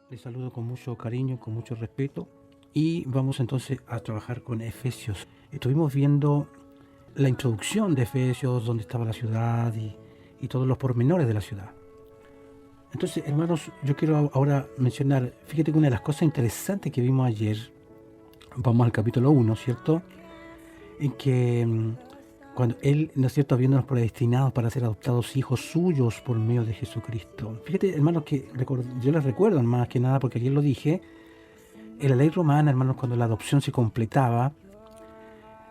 Les saludo con mucho cariño, con mucho respeto y vamos entonces a trabajar con Efesios. Estuvimos viendo la introducción de Efesios, dónde estaba la ciudad y todos los pormenores de la ciudad. Entonces, hermanos, yo quiero ahora mencionar, fíjate que una de las cosas interesantes que vimos ayer, vamos al capítulo 1, ¿cierto? En que cuando Él, ¿no es cierto?, habiéndonos predestinados para ser adoptados hijos suyos por medio de Jesucristo. Fíjate, hermanos, que yo les recuerdo más que nada, porque ayer lo dije, en la ley romana, hermanos, cuando la adopción se completaba,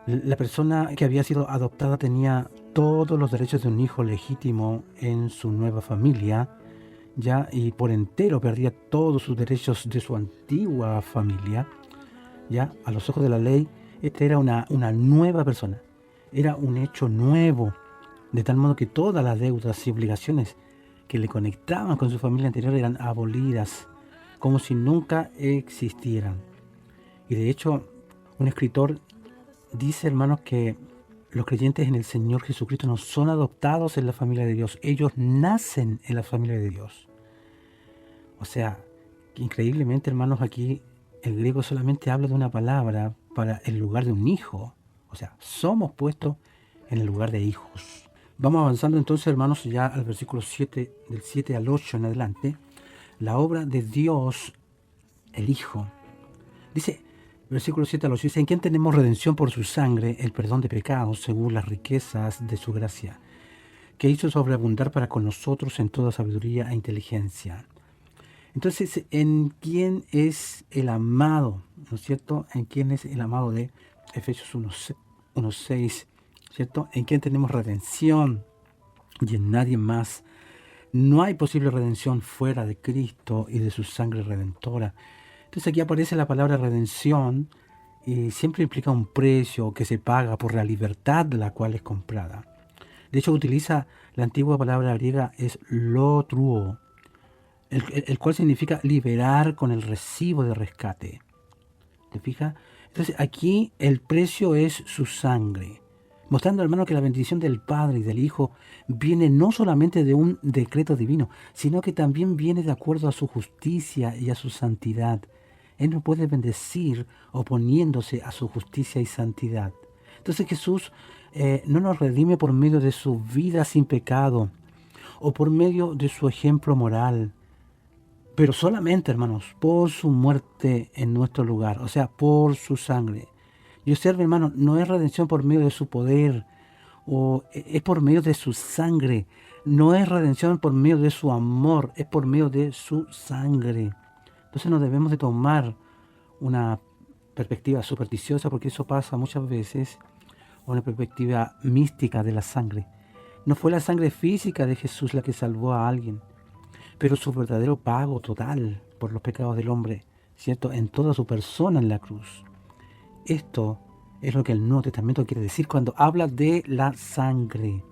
la persona que había sido adoptada tenía todos los derechos de un hijo legítimo en su nueva familia, ya, y por entero perdía todos sus derechos de su antigua familia, ya, a los ojos de la ley. Esta era una nueva persona, era un hecho nuevo, de tal modo que todas las deudas y obligaciones que le conectaban con su familia anterior eran abolidas, como si nunca existieran. Y de hecho, un escritor dice, hermanos, que los creyentes en el Señor Jesucristo no son adoptados en la familia de Dios, ellos nacen en la familia de Dios. O sea, que increíblemente, hermanos, aquí el griego solamente habla de una palabra para el lugar de un hijo. O sea, somos puestos en el lugar de hijos. Vamos avanzando entonces, hermanos, ya al versículo 7, del 7 al 8 en adelante. La obra de Dios, el Hijo. Dice, versículo 7 al 8, dice, en quien tenemos redención por su sangre, el perdón de pecados, según las riquezas de su gracia, que hizo sobreabundar para con nosotros en toda sabiduría e inteligencia. Entonces, ¿en quién es el amado? ¿No es cierto? ¿En quién es el amado de Efesios 1:6? ¿Cierto? ¿En quién tenemos redención? Y en nadie más. No hay posible redención fuera de Cristo y de su sangre redentora. Entonces aquí aparece la palabra redención y siempre implica un precio que se paga por la libertad de la cual es comprada. De hecho, utiliza la antigua palabra griega es lotruo, el cual significa liberar con el recibo de rescate. ¿Te fijas? Entonces aquí el precio es su sangre, mostrando, hermano, que la bendición del Padre y del Hijo viene no solamente de un decreto divino, sino que también viene de acuerdo a su justicia y a su santidad. Él no puede bendecir oponiéndose a su justicia y santidad. Entonces Jesús no nos redime por medio de su vida sin pecado o por medio de su ejemplo moral, pero solamente, hermanos, por su muerte en nuestro lugar, o sea, por su sangre. Y observe, hermano, no es redención por medio de su poder, o es por medio de su sangre. No es redención por medio de su amor, es por medio de su sangre. Entonces no debemos de tomar una perspectiva supersticiosa, porque eso pasa muchas veces, o una perspectiva mística de la sangre. No fue la sangre física de Jesús la que salvó a alguien, pero su verdadero pago total por los pecados del hombre, ¿cierto? En toda su persona en la cruz. Esto es lo que el Nuevo Testamento quiere decir cuando habla de la sangre.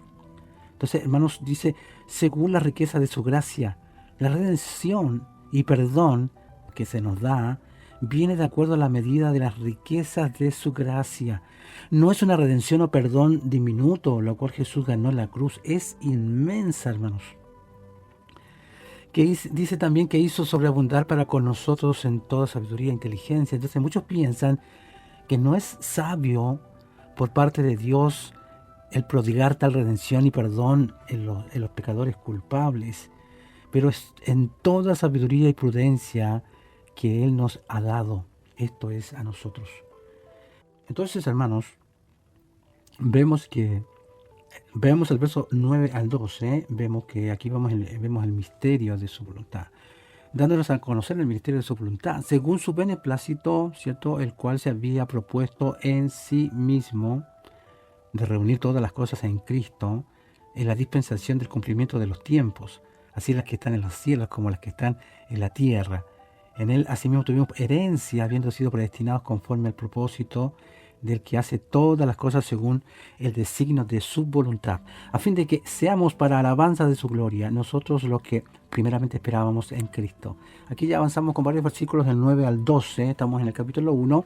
Entonces, hermanos, dice, según la riqueza de su gracia, la redención y perdón que se nos da viene de acuerdo a la medida de las riquezas de su gracia. No es una redención o perdón diminuto, lo cual Jesús ganó en la cruz. Es inmensa, hermanos. Que dice también que hizo sobreabundar para con nosotros en toda sabiduría e inteligencia. Entonces muchos piensan que no es sabio por parte de Dios el prodigar tal redención y perdón en los pecadores culpables, pero es en toda sabiduría y prudencia que Él nos ha dado, esto es a nosotros. Entonces, hermanos, vemos el verso 9 al 12, vemos que aquí vemos el misterio de su voluntad, dándonos a conocer el misterio de su voluntad, según su beneplácito, ¿cierto?, el cual se había propuesto en sí mismo, de reunir todas las cosas en Cristo, en la dispensación del cumplimiento de los tiempos, así las que están en los cielos como las que están en la tierra. En Él asimismo tuvimos herencia, habiendo sido predestinados conforme al propósito del que hace todas las cosas según el designio de su voluntad, a fin de que seamos para alabanza de su gloria, nosotros los que primeramente esperábamos en Cristo. Aquí ya avanzamos con varios versículos del 9 al 12, estamos en el capítulo 1,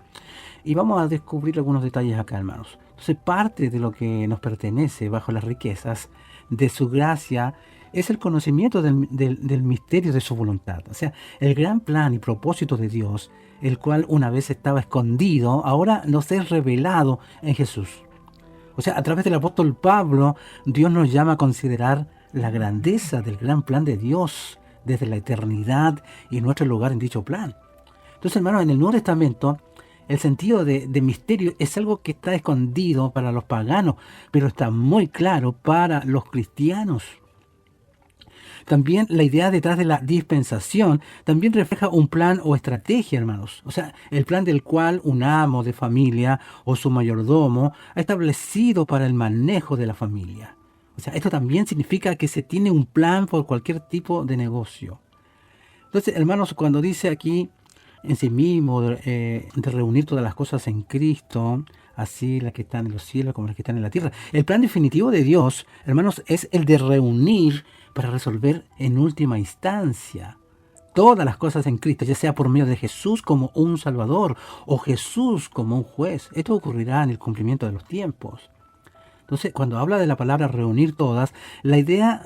y vamos a descubrir algunos detalles acá, hermanos. Entonces, parte de lo que nos pertenece bajo las riquezas de su gracia es el conocimiento del misterio de su voluntad. O sea, el gran plan y propósito de Dios, el cual una vez estaba escondido, ahora nos es revelado en Jesús. O sea, a través del apóstol Pablo, Dios nos llama a considerar la grandeza del gran plan de Dios desde la eternidad y nuestro lugar en dicho plan. Entonces, hermanos, en el Nuevo Testamento, el sentido de misterio es algo que está escondido para los paganos, pero está muy claro para los cristianos. También la idea detrás de la dispensación también refleja un plan o estrategia, hermanos. O sea, el plan del cual un amo de familia o su mayordomo ha establecido para el manejo de la familia. O sea, esto también significa que se tiene un plan por cualquier tipo de negocio. Entonces, hermanos, cuando dice aquí en sí mismo de reunir todas las cosas en Cristo, así las que están en los cielos como las que están en la tierra, el plan definitivo de Dios, hermanos, es el de reunir para resolver en última instancia todas las cosas en Cristo, ya sea por medio de Jesús como un Salvador o Jesús como un juez. Esto ocurrirá en el cumplimiento de los tiempos. Entonces, cuando habla de la palabra reunir todas, la idea,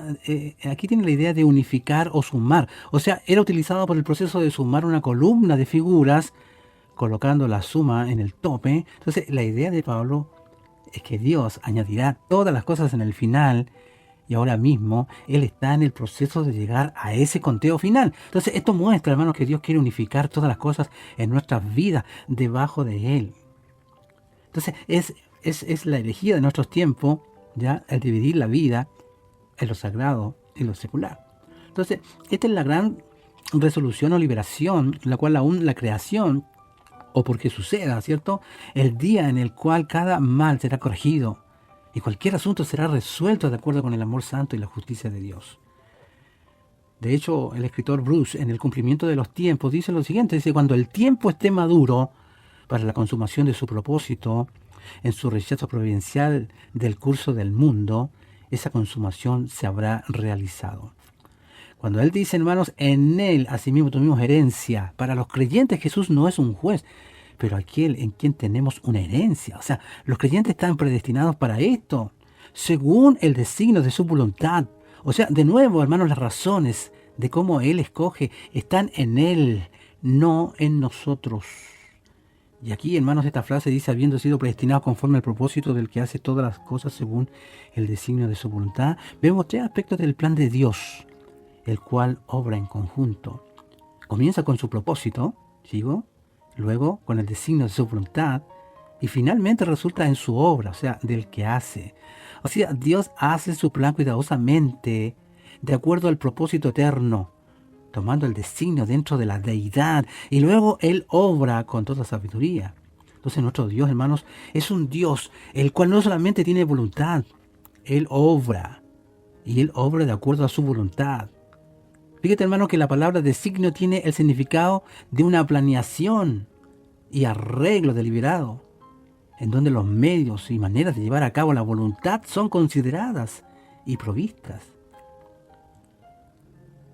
aquí tiene la idea de unificar o sumar. O sea, era utilizado por el proceso de sumar una columna de figuras, colocando la suma en el tope. Entonces, la idea de Pablo es que Dios añadirá todas las cosas en el final, y ahora mismo Él está en el proceso de llegar a ese conteo final. Entonces, esto muestra, hermanos, que Dios quiere unificar todas las cosas en nuestras vidas debajo de Él. Entonces, es la herejía de nuestros tiempos, ya, el dividir la vida en lo sagrado y lo secular. Entonces, esta es la gran resolución o liberación, la cual aún la creación, o porque suceda, ¿cierto? El día en el cual cada mal será corregido y cualquier asunto será resuelto de acuerdo con el amor santo y la justicia de Dios. De hecho, el escritor Bruce, en el cumplimiento de los tiempos, dice lo siguiente, dice: cuando el tiempo esté maduro para la consumación de su propósito, en su rechazo providencial del curso del mundo, esa consumación se habrá realizado. Cuando él dice, hermanos, en él asimismo tuvimos herencia, para los creyentes Jesús no es un juez, pero aquel en quien tenemos una herencia. O sea, los creyentes están predestinados para esto, según el designio de su voluntad. O sea, de nuevo, hermanos, las razones de cómo Él escoge están en Él, no en nosotros. Y aquí, hermanos, esta frase dice: habiendo sido predestinados conforme al propósito del que hace todas las cosas según el designio de su voluntad. Vemos tres aspectos del plan de Dios, el cual obra en conjunto. Comienza con su propósito, ¿sigo? Luego con el designio de su voluntad, y finalmente resulta en su obra, o sea, del que hace. O sea, Dios hace su plan cuidadosamente, de acuerdo al propósito eterno, tomando el designio dentro de la deidad, y luego Él obra con toda sabiduría. Entonces nuestro Dios, hermanos, es un Dios el cual no solamente tiene voluntad, Él obra, y Él obra de acuerdo a su voluntad. Fíjate, hermano, que la palabra designio tiene el significado de una planeación y arreglo deliberado, en donde los medios y maneras de llevar a cabo la voluntad son consideradas y provistas.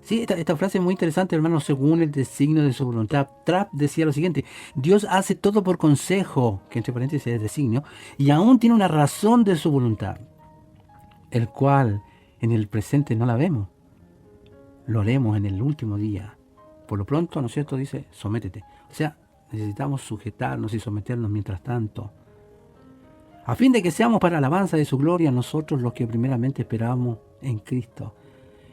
Sí, esta frase es muy interesante, hermano, según el designio de su voluntad. Trapp decía lo siguiente: Dios hace todo por consejo, que entre paréntesis es designio, y aún tiene una razón de su voluntad, el cual en el presente no la vemos. Lo haremos en el último día. Por lo pronto, ¿no es cierto? Dice, sométete. O sea, necesitamos sujetarnos y someternos mientras tanto, a fin de que seamos para alabanza de su gloria nosotros los que primeramente esperamos en Cristo.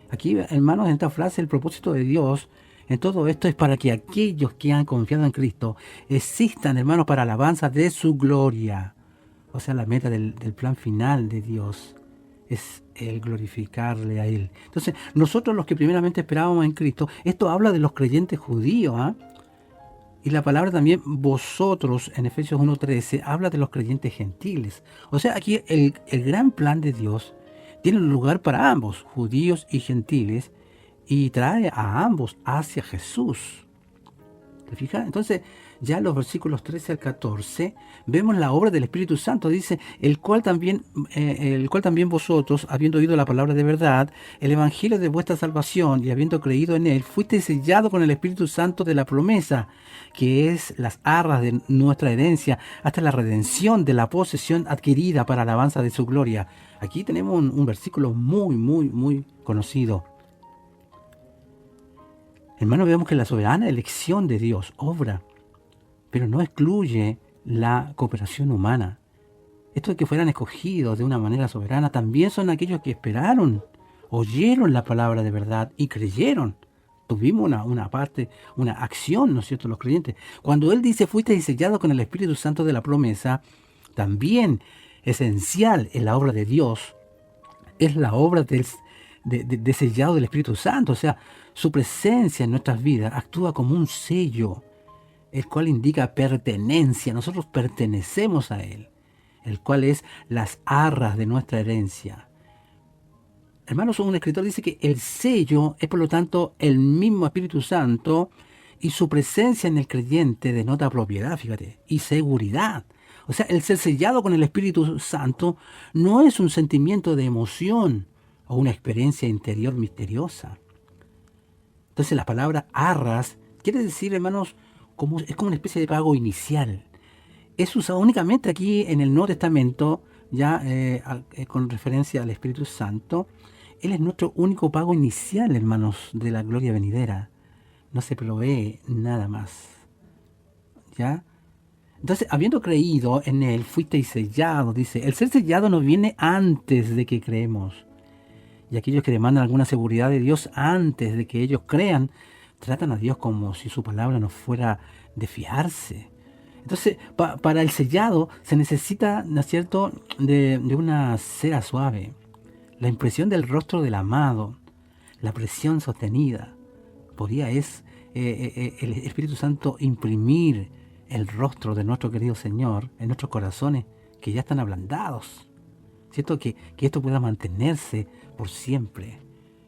Aquí, hermanos, en esta frase, el propósito de Dios en todo esto es para que aquellos que han confiado en Cristo existan, hermanos, para alabanza de su gloria. O sea, la meta del plan final de Dios es el glorificarle a Él. Entonces, nosotros los que primeramente esperábamos en Cristo, esto habla de los creyentes judíos, ¿eh? Y la palabra también vosotros en Efesios 1:13 habla de los creyentes gentiles. O sea, aquí el gran plan de Dios tiene un lugar para ambos, judíos y gentiles, y trae a ambos hacia Jesús. ¿Te fijas? Entonces, ya en los versículos 13 al 14, vemos la obra del Espíritu Santo. Dice, el cual también vosotros, habiendo oído la palabra de verdad, el evangelio de vuestra salvación, y habiendo creído en él, fuisteis sellados con el Espíritu Santo de la promesa, que es las arras de nuestra herencia, hasta la redención de la posesión adquirida para alabanza de su gloria. Aquí tenemos un versículo muy, muy, muy conocido. Hermanos, vemos que la soberana elección de Dios obra, pero no excluye la cooperación humana. Estos que fueran escogidos de una manera soberana también son aquellos que esperaron, oyeron la palabra de verdad y creyeron. Tuvimos una acción, ¿no es cierto?, los creyentes. Cuando Él dice, fuiste sellado con el Espíritu Santo de la promesa, también esencial en la obra de Dios es la obra de sellado del Espíritu Santo. O sea, su presencia en nuestras vidas actúa como un sello, el cual indica pertenencia. Nosotros pertenecemos a Él, el cual es las arras de nuestra herencia. Hermanos, un escritor dice que el sello es por lo tanto el mismo Espíritu Santo, y su presencia en el creyente denota propiedad, fíjate, y seguridad. O sea, el ser sellado con el Espíritu Santo no es un sentimiento de emoción o una experiencia interior misteriosa. Entonces la palabra arras quiere decir, hermanos, es como una especie de pago inicial. Es usado únicamente aquí en el Nuevo Testamento, ya con referencia al Espíritu Santo. Él es nuestro único pago inicial, hermanos, de la gloria venidera. No se provee nada más. ¿Ya? Entonces, habiendo creído en Él, fuisteis sellados, dice. El ser sellado no viene antes de que creemos. Y aquellos que demandan alguna seguridad de Dios antes de que ellos crean, tratan a Dios como si su palabra no fuera de fiarse. Entonces, para el sellado se necesita, ¿no es cierto?, de una cera suave, la impresión del rostro del amado, la presión sostenida. Podría el Espíritu Santo imprimir el rostro de nuestro querido Señor en nuestros corazones que ya están ablandados. ¿Cierto? Que esto pueda mantenerse por siempre.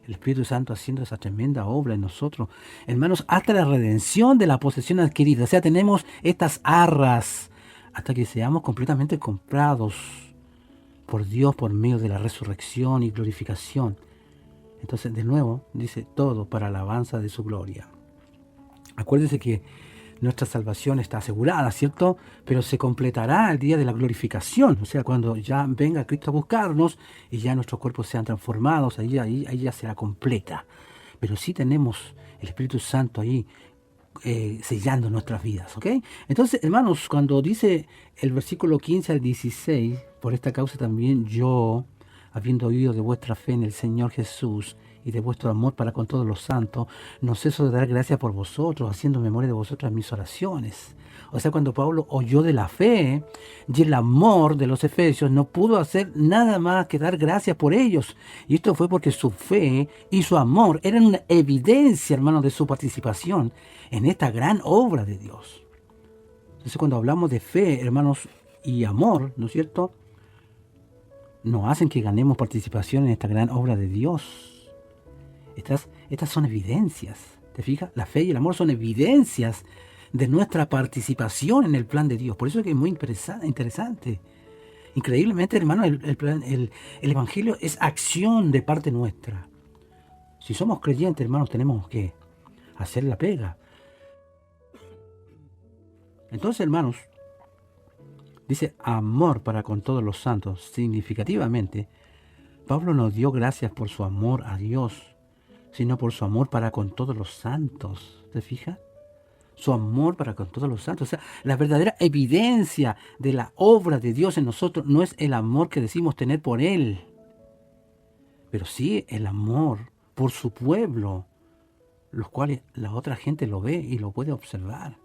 El Espíritu Santo haciendo esa tremenda obra en nosotros. Hermanos, hasta la redención de la posesión adquirida. O sea, tenemos estas arras hasta que seamos completamente comprados por Dios por medio de la resurrección y glorificación. Entonces, de nuevo, dice todo para alabanza de su gloria. Acuérdense que nuestra salvación está asegurada, ¿cierto? Pero se completará el día de la glorificación, o sea, cuando ya venga Cristo a buscarnos y ya nuestros cuerpos sean transformados, ahí ya será completa. Pero sí tenemos el Espíritu Santo ahí sellando nuestras vidas, ¿ok? Entonces, hermanos, cuando dice el versículo 15 al 16, por esta causa también yo, habiendo oído de vuestra fe en el Señor Jesús y de vuestro amor para con todos los santos, no ceso de dar gracias por vosotros, haciendo memoria de vosotros en mis oraciones. O sea, cuando Pablo oyó de la fe y el amor de los efesios, no pudo hacer nada más que dar gracias por ellos. Y esto fue porque su fe y su amor eran una evidencia, hermanos, de su participación en esta gran obra de Dios. Entonces, cuando hablamos de fe, hermanos, y amor, ¿no es cierto?, nos hacen que ganemos participación en esta gran obra de Dios. Estas son evidencias, ¿te fijas? La fe y el amor son evidencias de nuestra participación en el plan de Dios. Por eso es que es muy interesante. Increíblemente, hermano, el Evangelio es acción de parte nuestra. Si somos creyentes, hermanos, tenemos que hacer la pega. Entonces, hermanos, dice amor para con todos los santos. Significativamente, Pablo nos dio gracias por su amor a Dios, sino por su amor para con todos los santos. ¿Te fijas? Su amor para con todos los santos. O sea, la verdadera evidencia de la obra de Dios en nosotros no es el amor que decimos tener por Él, pero sí el amor por su pueblo, los cuales la otra gente lo ve y lo puede observar.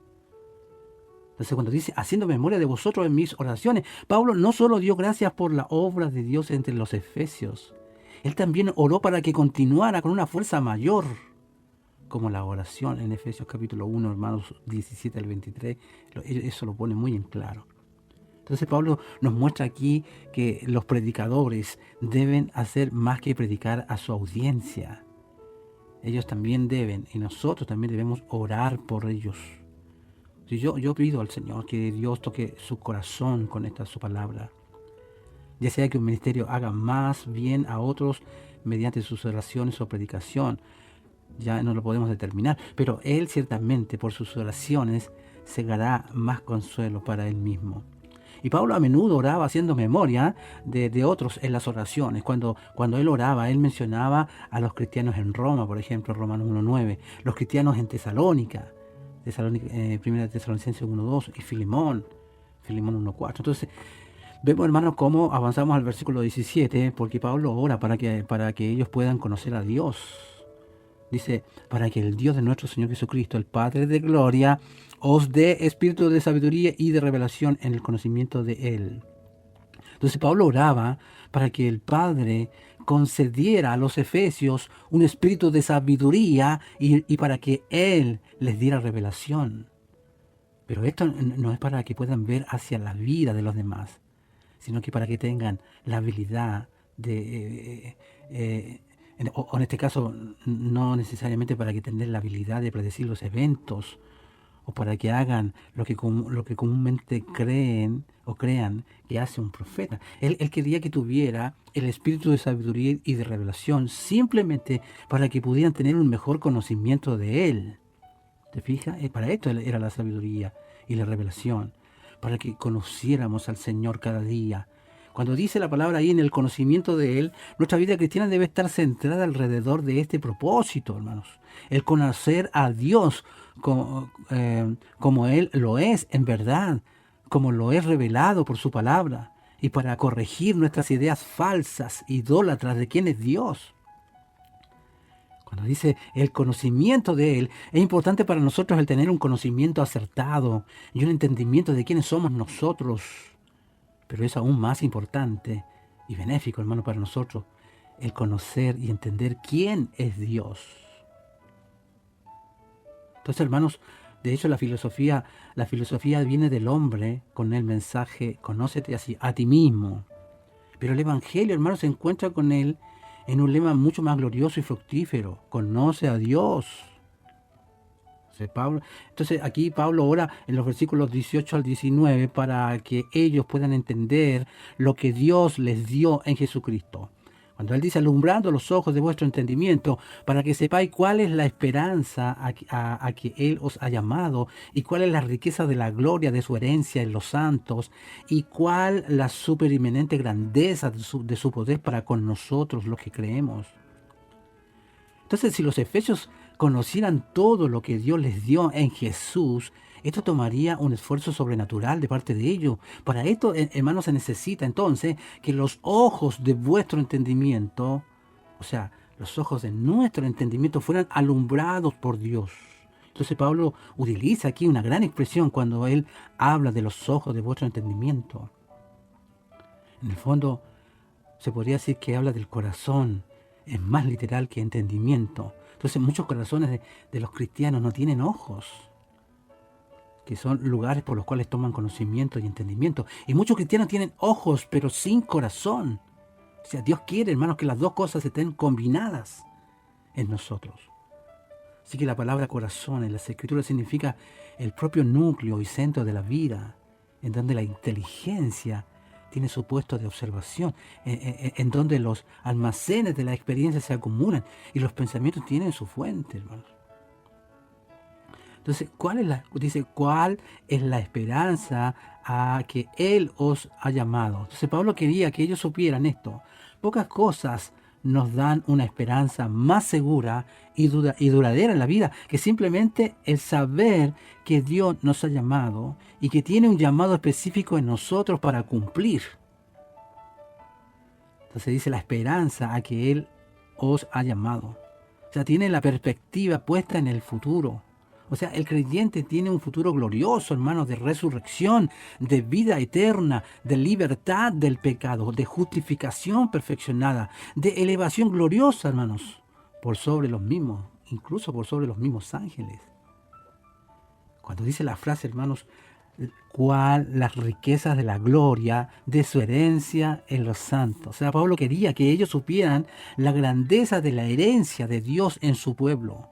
Entonces, cuando dice, haciendo memoria de vosotros en mis oraciones, Pablo no solo dio gracias por la obra de Dios entre los efesios, él también oró para que continuara con una fuerza mayor, como la oración en Efesios capítulo 1, hermanos 17 al 23, eso lo pone muy en claro. Entonces Pablo nos muestra aquí que los predicadores deben hacer más que predicar a su audiencia. Ellos también deben, y nosotros también debemos orar por ellos. Si yo pido al Señor que Dios toque su corazón con su palabra, ya sea que un ministerio haga más bien a otros mediante sus oraciones o predicación, ya no lo podemos determinar, pero Él ciertamente por sus oraciones segará más consuelo para Él mismo. Y Pablo a menudo oraba haciendo memoria de otros en las oraciones. Cuando él oraba, él mencionaba a los cristianos en Roma, por ejemplo, Romanos 1.9, los cristianos en Tesalónica, Primera Tesalonicenses 1.2 y Filemón 1.4. Entonces, vemos, hermanos, cómo avanzamos al versículo 17, porque Pablo ora para que ellos puedan conocer a Dios. Dice, para que el Dios de nuestro Señor Jesucristo, el Padre de gloria, os dé espíritu de sabiduría y de revelación en el conocimiento de Él. Entonces Pablo oraba para que el Padre concediera a los efesios un espíritu de sabiduría y para que Él les diera revelación. Pero esto no es para que puedan ver hacia la vida de los demás, sino que para que tengan la habilidad de... o en este caso, no necesariamente para que tengan la habilidad de predecir los eventos, o para que hagan lo que comúnmente creen o crean que hace un profeta. Él quería que tuviera el espíritu de sabiduría y de revelación, simplemente para que pudieran tener un mejor conocimiento de Él. ¿Te fijas? Para esto era la sabiduría y la revelación, para que conociéramos al Señor cada día. Cuando dice la palabra ahí en el conocimiento de Él, nuestra vida cristiana debe estar centrada alrededor de este propósito, hermanos. El conocer a Dios como Él lo es en verdad, como lo es revelado por su palabra, y para corregir nuestras ideas falsas, idólatras de quién es Dios. Cuando dice el conocimiento de Él, es importante para nosotros el tener un conocimiento acertado y un entendimiento de quiénes somos nosotros. Pero es aún más importante y benéfico, hermano, para nosotros, el conocer y entender quién es Dios. Entonces, hermanos, de hecho la filosofía viene del hombre con el mensaje, conócete así a ti mismo. Pero el Evangelio, hermanos, se encuentra con él en un lema mucho más glorioso y fructífero: conoce a Dios. Entonces aquí Pablo ora en los versículos 18 al 19 para que ellos puedan entender lo que Dios les dio en Jesucristo. Cuando él dice alumbrando los ojos de vuestro entendimiento, para que sepáis cuál es la esperanza a que Él os ha llamado, y cuál es la riqueza de la gloria de su herencia en los santos, y cuál la superiminente grandeza de su poder para con nosotros los que creemos. Entonces, si los efesios conocieran todo lo que Dios les dio en Jesús, esto tomaría un esfuerzo sobrenatural de parte de ellos. Para esto, hermanos, se necesita entonces que los ojos de vuestro entendimiento, o sea, los ojos de nuestro entendimiento, fueran alumbrados por Dios. Entonces Pablo utiliza aquí una gran expresión cuando él habla de los ojos de vuestro entendimiento. En el fondo, se podría decir que habla del corazón. Es más literal que entendimiento. Entonces muchos corazones de los cristianos no tienen ojos, que son lugares por los cuales toman conocimiento y entendimiento. Y muchos cristianos tienen ojos, pero sin corazón. O sea, Dios quiere, hermanos, que las dos cosas estén combinadas en nosotros. Así que la palabra corazón en las Escrituras significa el propio núcleo y centro de la vida, en donde la inteligencia tiene su puesto de observación, en donde los almacenes de la experiencia se acumulan y los pensamientos tienen su fuente, hermanos. Entonces, ¿cuál es la esperanza a que Él os ha llamado? Entonces, Pablo quería que ellos supieran esto. Pocas cosas nos dan una esperanza más segura y duradera en la vida que simplemente el saber que Dios nos ha llamado y que tiene un llamado específico en nosotros para cumplir. Entonces dice la esperanza a que Él os ha llamado. O sea, tiene la perspectiva puesta en el futuro. O sea, el creyente tiene un futuro glorioso, hermanos, de resurrección, de vida eterna, de libertad del pecado, de justificación perfeccionada, de elevación gloriosa, hermanos, por sobre los mismos, incluso por sobre los mismos ángeles. Cuando dice la frase, hermanos, cuál las riquezas de la gloria de su herencia en los santos. O sea, Pablo quería que ellos supieran la grandeza de la herencia de Dios en su pueblo.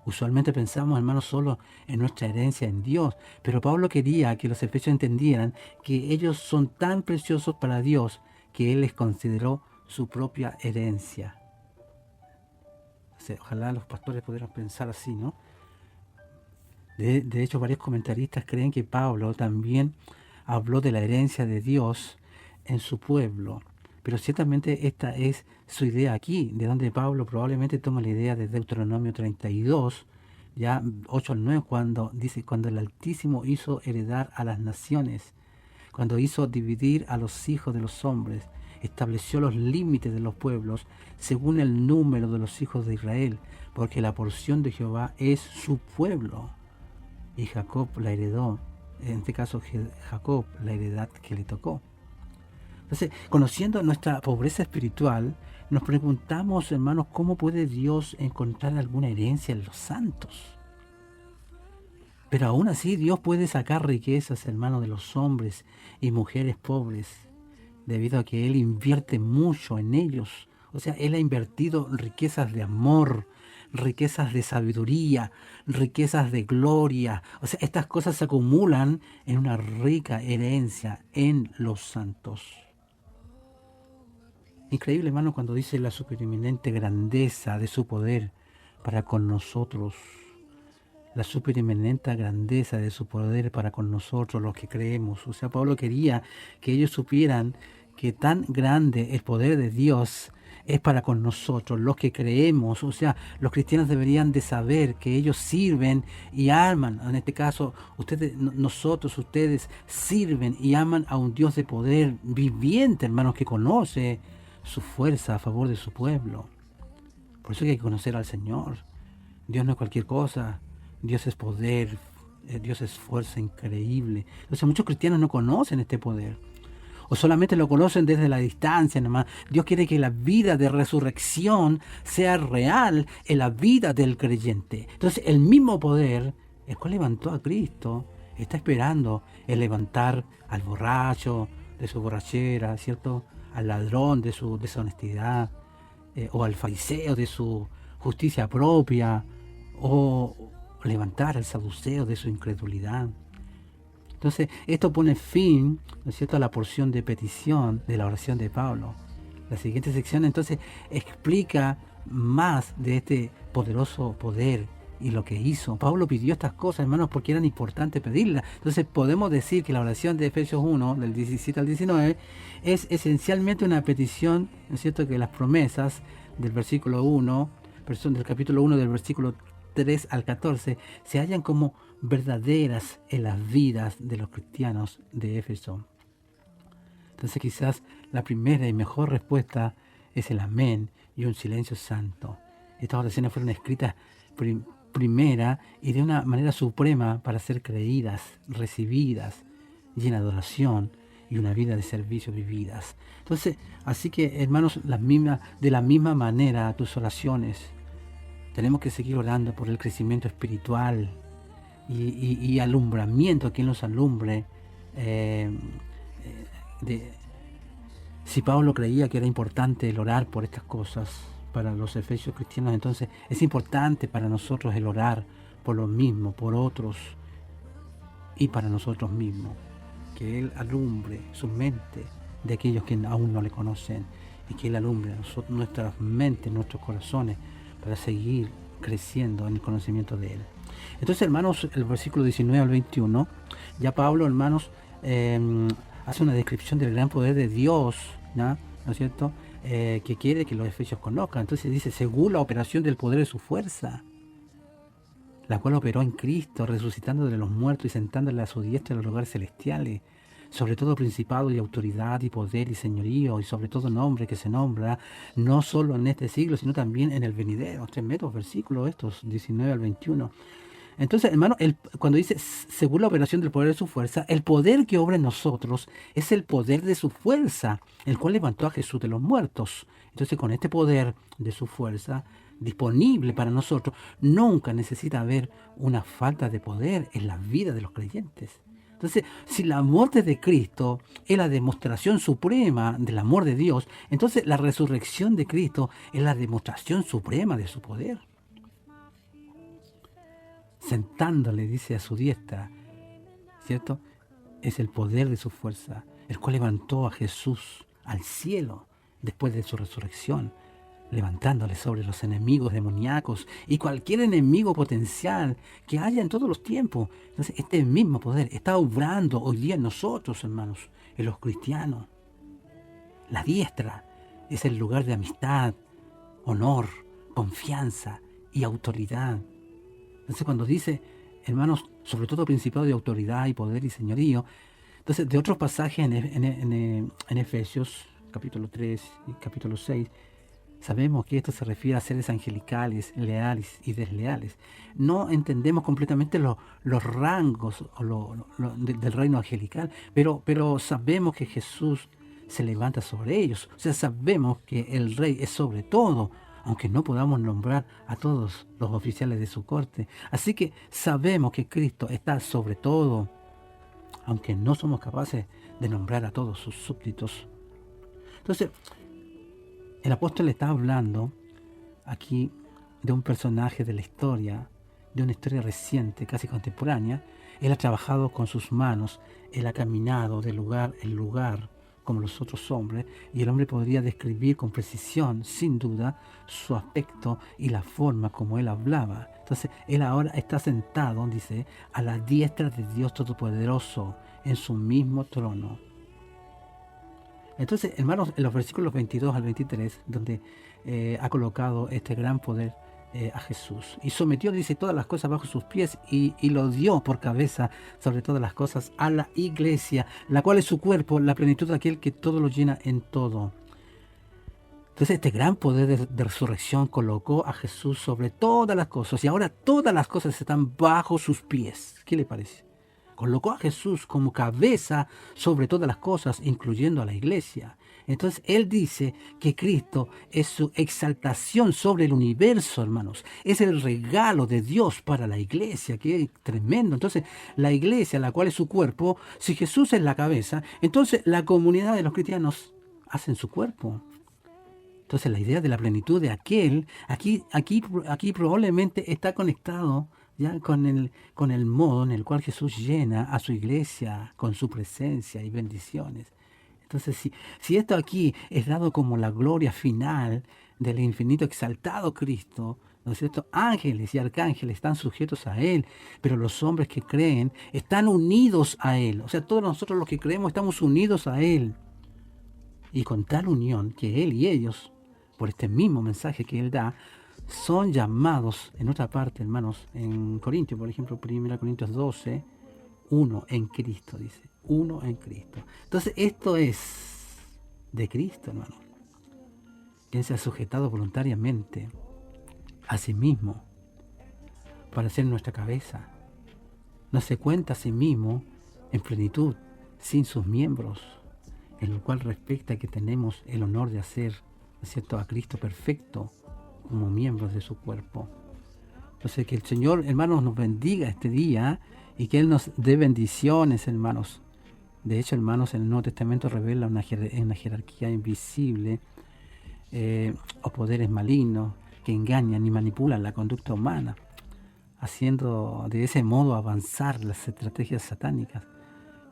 Usualmente pensamos, hermanos, solo en nuestra herencia en Dios, pero Pablo quería que los efesios entendieran que ellos son tan preciosos para Dios que Él les consideró su propia herencia. O sea, ojalá los pastores pudieran pensar así, ¿no? De hecho, varios comentaristas creen que Pablo también habló de la herencia de Dios en su pueblo. Pero ciertamente esta es su idea aquí, de donde Pablo probablemente toma la idea de Deuteronomio 32, ya 8 al 9, cuando dice, cuando el Altísimo hizo heredar a las naciones, cuando hizo dividir a los hijos de los hombres, estableció los límites de los pueblos según el número de los hijos de Israel, porque la porción de Jehová es su pueblo. Y Jacob la heredó, en este caso Jacob, la heredad que le tocó. Entonces, conociendo nuestra pobreza espiritual, nos preguntamos, hermanos, ¿cómo puede Dios encontrar alguna herencia en los santos? Pero aún así Dios puede sacar riquezas, hermanos, de los hombres y mujeres pobres, debido a que Él invierte mucho en ellos. O sea, Él ha invertido riquezas de amor, riquezas de sabiduría, riquezas de gloria. O sea, estas cosas se acumulan en una rica herencia en los santos. Increíble, hermano, cuando dice la supereminente grandeza de su poder para con nosotros. La supereminente grandeza de su poder para con nosotros, los que creemos. O sea, Pablo quería que ellos supieran que tan grande el poder de Dios es para con nosotros, los que creemos. O sea, los cristianos deberían de saber que ellos sirven y aman. En este caso, ustedes sirven y aman a un Dios de poder viviente, hermanos, que conoce su fuerza a favor de su pueblo. Por eso hay que conocer al Señor. Dios no es cualquier cosa. Dios es poder. Dios es fuerza increíble. Entonces muchos cristianos no conocen este poder. O solamente lo conocen desde la distancia nomás. Dios quiere que la vida de resurrección sea real en la vida del creyente. Entonces el mismo poder, el cual levantó a Cristo, está esperando el levantar al borracho de su borrachera, ¿cierto? Al ladrón de su deshonestidad, o al fariseo de su justicia propia, o levantar al saduceo de su incredulidad. Entonces, esto pone fin, ¿no es cierto?, a la porción de petición de la oración de Pablo. La siguiente sección, entonces, explica más de este poderoso poder y lo que hizo. Pablo pidió estas cosas, hermanos, porque eran importantes pedirlas. Entonces, podemos decir que la oración de Efesios 1, del 17 al 19, es esencialmente una petición, ¿no es cierto?, que las promesas del versículo 1, del capítulo 1, del versículo 3 al 14, se hallan como verdaderas en las vidas de los cristianos de Éfeso. Entonces quizás la primera y mejor respuesta es el amén y un silencio santo. Estas oraciones fueron escritas primera y de una manera suprema para ser creídas, recibidas y en adoración y una vida de servicio vividas. Entonces, así que hermanos, de la misma manera tus oraciones, tenemos que seguir orando por el crecimiento espiritual y alumbramiento, quien los alumbre. Si Pablo creía que era importante el orar por estas cosas para los efesios cristianos, entonces es importante para nosotros el orar por los mismos, por otros y para nosotros mismos. Que Él alumbre su mente de aquellos que aún no le conocen y que Él alumbre nuestras mentes, nuestros corazones, para seguir creciendo en el conocimiento de Él. Entonces, hermanos, el versículo 19 al 21, ya Pablo, hermanos, hace una descripción del gran poder de Dios, ¿no es cierto?, que quiere que los efesios conozcan. Entonces dice, según la operación del poder de su fuerza, la cual operó en Cristo, resucitando de los muertos y sentándole a su diestra en los lugares celestiales, sobre todo principado y autoridad y poder y señorío, y sobre todo nombre que se nombra, no solo en este siglo, sino también en el venidero. Tremendos versículos estos, 19 al 21. Entonces, hermano, cuando dice, según la operación del poder de su fuerza, el poder que obra en nosotros es el poder de su fuerza, el cual levantó a Jesús de los muertos. Entonces, con este poder de su fuerza disponible para nosotros, nunca necesita haber una falta de poder en la vida de los creyentes. Entonces, si la muerte de Cristo es la demostración suprema del amor de Dios, entonces la resurrección de Cristo es la demostración suprema de su poder. sentándole, dice, a su diestra, ¿cierto? Es el poder de su fuerza, el cual levantó a Jesús al cielo después de su resurrección, levantándole sobre los enemigos demoníacos y cualquier enemigo potencial que haya en todos los tiempos. Entonces, este mismo poder está obrando hoy día en nosotros, hermanos, en los cristianos. La diestra es el lugar de amistad, honor, confianza y autoridad. Entonces, cuando dice, hermanos, sobre todo principado de autoridad y poder y señorío, entonces de otros pasajes en Efesios, capítulo 3 y capítulo 6, sabemos que esto se refiere a seres angelicales, leales y desleales. No entendemos completamente los rangos del reino angelical, pero sabemos que Jesús se levanta sobre ellos. O sea, sabemos que el rey es sobre todo, aunque no podamos nombrar a todos los oficiales de su corte. Así que sabemos que Cristo está sobre todo, aunque no somos capaces de nombrar a todos sus súbditos. Entonces, el apóstol está hablando aquí de un personaje de la historia, de una historia reciente, casi contemporánea. Él ha trabajado con sus manos, él ha caminado de lugar en lugar como los otros hombres, y el hombre podría describir con precisión, sin duda, su aspecto y la forma como él hablaba. Entonces, él ahora está sentado, dice, a la diestra de Dios Todopoderoso, en su mismo trono. Entonces, hermanos, en los versículos 22 al 23, donde ha colocado este gran poder a Jesús, y sometió, dice, todas las cosas bajo sus pies, y lo dio por cabeza sobre todas las cosas a la iglesia, la cual es su cuerpo, la plenitud de aquel que todo lo llena en todo. Entonces, este gran poder de resurrección colocó a Jesús sobre todas las cosas, y ahora todas las cosas están bajo sus pies. ¿Qué le parece? Colocó a Jesús como cabeza sobre todas las cosas, incluyendo a la iglesia. Entonces, él dice que Cristo es su exaltación sobre el universo, hermanos. Es el regalo de Dios para la iglesia, que es tremendo. Entonces, la iglesia, la cual es su cuerpo, si Jesús es la cabeza, entonces la comunidad de los cristianos hacen su cuerpo. Entonces, la idea de la plenitud de aquel, aquí probablemente está conectado ya con el modo en el cual Jesús llena a su iglesia con su presencia y bendiciones. Entonces, si esto aquí es dado como la gloria final del infinito exaltado Cristo, ¿no es cierto? Ángeles y arcángeles están sujetos a Él, pero los hombres que creen están unidos a Él. O sea, todos nosotros los que creemos estamos unidos a Él. Y con tal unión que Él y ellos, por este mismo mensaje que Él da, son llamados, en otra parte, hermanos, en Corintios, por ejemplo, 1 Corintios 12, uno en Cristo, dice, uno en Cristo. Entonces, esto es de Cristo, hermano. Él se ha sujetado voluntariamente a sí mismo para ser nuestra cabeza. No se cuenta a sí mismo en plenitud, sin sus miembros, en lo cual respecta que tenemos el honor de hacer, ¿no es cierto?, a Cristo perfecto como miembros de su cuerpo. Entonces, que el Señor, hermanos, nos bendiga este día y que Él nos dé bendiciones, hermanos. De hecho, hermanos, el Nuevo Testamento revela una jerarquía invisible o poderes malignos que engañan y manipulan la conducta humana, haciendo de ese modo avanzar las estrategias satánicas.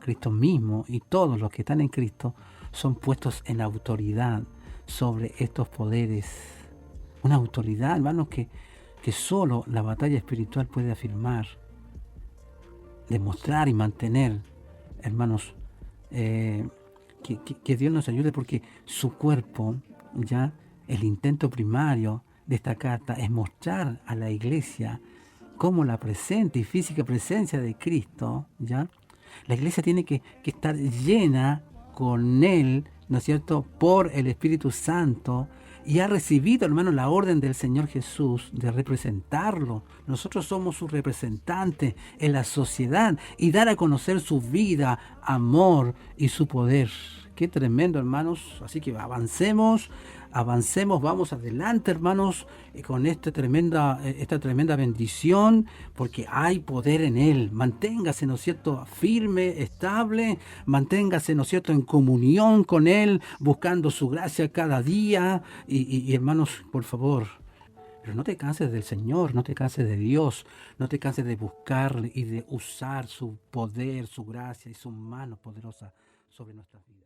Cristo mismo y todos los que están en Cristo son puestos en autoridad sobre estos poderes. Una autoridad, hermanos, que solo la batalla espiritual puede afirmar, demostrar y mantener, hermanos, que Dios nos ayude, porque su cuerpo, ya el intento primario de esta carta es mostrar a la iglesia como la presente y física presencia de Cristo, ya la iglesia tiene que estar llena con Él, ¿no es cierto?, por el Espíritu Santo, y ha recibido, hermano, la orden del Señor Jesús de representarlo. Nosotros somos sus representantes en la sociedad y dar a conocer su vida, amor y su poder. Qué tremendo, hermanos. Así que avancemos, vamos adelante, hermanos, con esta tremenda bendición, porque hay poder en Él. Manténgase, ¿no es cierto?, firme, estable, manténgase, ¿no es cierto?, en comunión con Él, buscando su gracia cada día. Y hermanos, por favor, Pero no te canses del Señor, no te canses de Dios, no te canses de buscar y de usar su poder, su gracia y su mano poderosa sobre nuestras vidas.